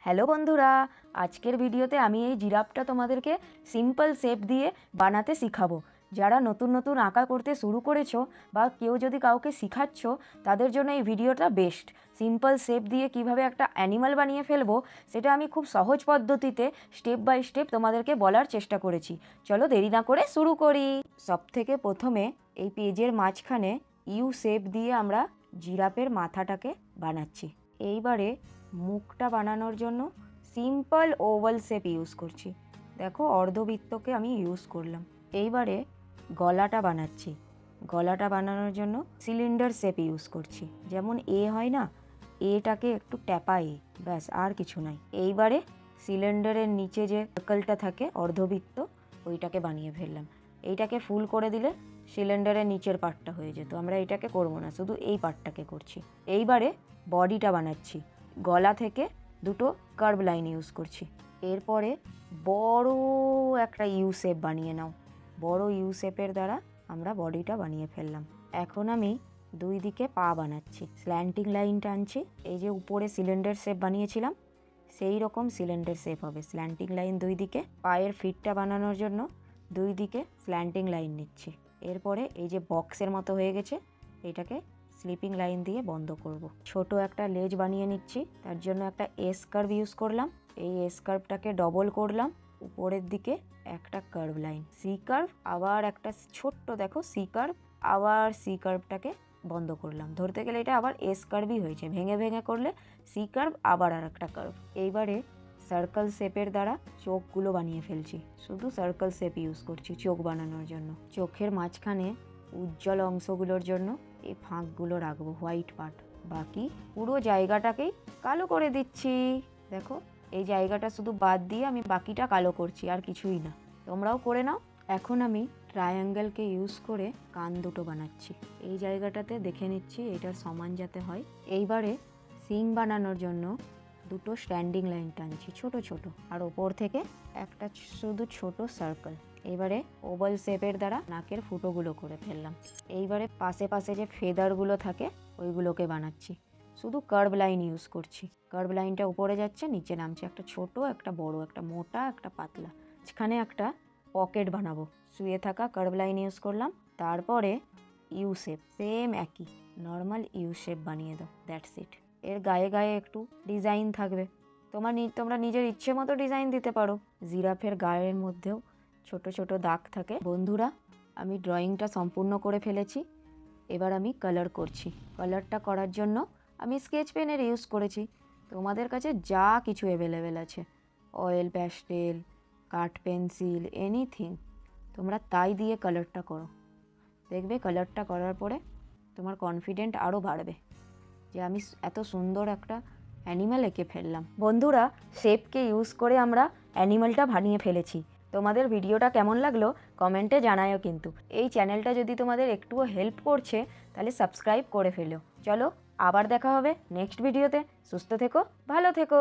Hello বন্ধুরা, আজকের ভিডিওতে আমি এই জিরাফটা তোমাদেরকে সিম্পল শেপ দিয়ে বানাতে শিখাবো। যারা নতুন নতুন আঁকা করতে শুরু করেছো বা কেউ যদি কাউকে শেখাচ্ছ, তাদের জন্য এই ভিডিওটা বেস্ট। সিম্পল শেপ দিয়ে কিভাবে একটা অ্যানিমাল বানিয়ে ফেলবো সেটা আমি খুব সহজ পদ্ধতিতে স্টেপ বাই স্টেপ তোমাদেরকে বলার চেষ্টা করেছি। চলো দেরি না করে শুরু করি। সবথেকে প্রথমে এই পেজের মাঝখানে ইউ শেপ দিয়ে আমরা জিরাফের মাথাটাকে বানাচ্ছি। এইবারে মুখটা বানানোর জন্য সিম্পল ওভাল শেপ ইউজ করছি। দেখো অর্ধবৃত্তকে আমি ইউজ করলাম। এইবারে গলাটা বানাচ্ছি। গলাটা বানানোর জন্য সিলিন্ডার শেপ ইউজ করছি। যেমন এ হয় না, এটাকে একটু ট্যাপা এ, ব্যাস আর কিছু নাই। এইবারে সিলিন্ডারের নিচে যে সার্কেলটা থাকে অর্ধবৃত্ত, ওইটাকে বানিয়ে ফেললাম। এইটাকে ফুল করে দিলে সিলিন্ডারের নিচের পার্টটা হয়ে যেত। আমরা এটাকে করবো না, শুধু এই পার্টটাকে করছি। এইবারে বডিটা বানাচ্ছি। গলা থেকে দুটো কার্ভ লাইন ইউজ করছি। এরপরে বড় একটা ইউ শেপ বানিয়ে নাও। বড় ইউ শেপের দ্বারা আমরা বডিটা বানিয়ে ফেললাম। এখন আমি দুই দিকে পা বানাচ্ছি। স্ল্যান্টিং লাইন টানছি। এই যে উপরে সিলিন্ডার শেপ বানিয়েছিলাম, সেই রকম সিলিন্ডার শেপ হবে। স্ল্যান্টিং লাইন দুই দিকে। পায়ের ফিটটা বানানোর জন্য দুই দিকে স্ল্যান্টিং লাইন নিচ্ছি। এরপরে এই যে বক্সের মতো হয়ে গেছে, এটাকে স্লিপিং লাইন দিয়ে বন্ধ করব। ছোট একটা লেজ বানিয়ে নিচ্ছি। তার জন্য একটা এস কার্ভ ইউজ করলাম। এই এস কার্ভটাকে ডবল করলাম। উপরের দিকে একটা কার্ভ লাইন, সি কার্ভ, আবার একটা ছোট্ট দেখো সি কার্ভ, আবার সি কার্ভটাকে বন্ধ করলাম। ধরতে গেলে এটা আবার এস কার্ভই হয়েছে। ভেঙে ভেঙে করলে সি কার্ভ, আবার আর একটা কার্ভ। এইবারে সার্কেল শেপের দ্বারা চোখগুলো বানিয়ে ফেলছি। শুধু সার্কেল শেপ ইউজ করছি চোখ বানানোর জন্য। চোখের মাঝখানে উজ্জ্বল অংশগুলোর জন্য এই ফাঁকগুলো রাখবো, হোয়াইট পার্ট। বাকি পুরো জায়গাটাকেই কালো করে দিচ্ছি। দেখো এই জায়গাটা শুধু বাদ দিয়ে আমি বাকিটা কালো করছি, আর কিছুই না। তোমরাও করে নাও। এখন আমি ট্রায়াঙ্গেলকে ইউজ করে কান দুটো বানাচ্ছি। এই জায়গাটাতে দেখে নিচ্ছি এটার সমান যাতে হয়। এইবারে সিং বানানোর জন্য দুটো স্ট্যান্ডিং লাইন টানছি ছোট ছোট, আর ওপর থেকে একটা শুধু ছোট সার্কেল। এবারে ওভাল শেপের দ্বারা নাকের ফুটোগুলো করে ফেললাম। এইবারে পাশে পাশে যে ফেদারগুলো থাকে ওইগুলোকে বানাচ্ছি। শুধু কার্ভ লাইন ইউজ করছি। কার্ভ লাইনটা উপরে যাচ্ছে, নিচে নামছে। একটা ছোট, একটা বড়, একটা মোটা, একটা পাতলা। এখানে একটা পকেট বানাবো। শুয়ে থাকা কার্ভ লাইন ইউজ করলাম। তারপরে ইউ শেপ, সেম একই নর্মাল ইউ শেপ বানিয়ে দাও। That's it. এর গায়ে গায়ে একটু ডিজাইন থাকবে। তোমরা নিজের ইচ্ছে মতো ডিজাইন দিতে পারো। জিরাফের গায়ের মধ্যেও ছোট ছোট দাগ থাকে। বন্ধুরা, আমি ড্রয়িংটা সম্পূর্ণ করে ফেলেছি। এবার আমি কালার করছি। কালারটা করার জন্য আমি স্কেচ পেনের ইউজ করেছি। তোমাদের কাছে যা কিছু অ্যাভেলেবেল আছে, অয়েল প্যাস্টেল, কাঠ পেন্সিল, এনিথিং, তোমরা তাই দিয়ে কালারটা করো। দেখবে কালারটা করার পরে তোমার কনফিডেন্ট আরও বাড়বে যে আমি এত সুন্দর একটা অ্যানিম্যাল এঁকে ফেললাম। বন্ধুরা, শেপকে ইউজ করে আমরা অ্যানিম্যালটা বানিয়ে ফেলেছি। তোমাদের ভিডিওটা কেমন লাগলো কমেন্টে জানায়ও কিন্তু। এই চ্যানেলটা যদি তোমাদের একটুও হেল্প করছে তাহলে সাবস্ক্রাইব করে ফেলো। চলো আবার দেখা হবে নেক্সট ভিডিওতে। সুস্থ থেকো, ভালো থেকো।